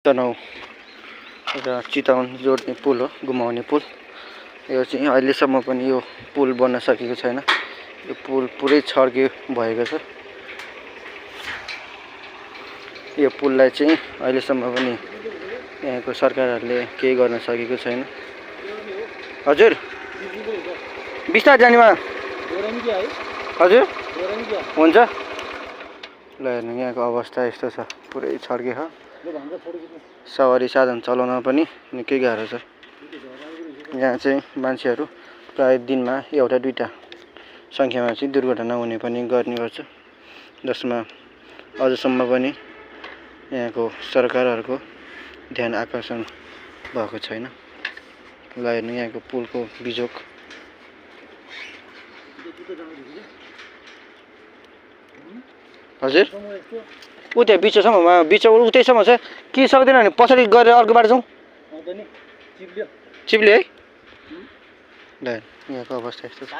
तनहुँ र चितवन जोड्ने पुल हो, घुमाउने पुल। यो चाहिँ अहिलेसम्म पनि यो पुल बन्न सकेको छैन। यो पुल पुरै छड्के भएको छ। यो पुललाई चाहिँ अहिलेसम्म पनि यहाँको सरकारहरूले केही गर्न सकेको छैन। हजुर बिस्तार जानेमा हजुर हुन्छ। ल हेर्नु यहाँको अवस्था यस्तो छ, पुरै छड्के छ। सवारी साधन चलाउन पनि निकै गाह्रो छ। यहाँ चाहिँ मान्छेहरू प्राय दिनमा एउटा दुईटा सङ्ख्यामा चाहिँ दुर्घटना हुने पनि गर्ने गर्छ, जसमा अझसम्म पनि यहाँको सरकारहरूको ध्यान आकर्षण भएको छैन। ल हेर्नु यहाँको पुलको बिजोक। हजुर ऊ त्यहाँ बिचसम्ममा उतैसम्म छ कि सक्दैन भने पछाडि गरेर अर्को बाटो जाउँ। चिप्ल्यो है। ल यहाँको अवस्था यस्तो छ।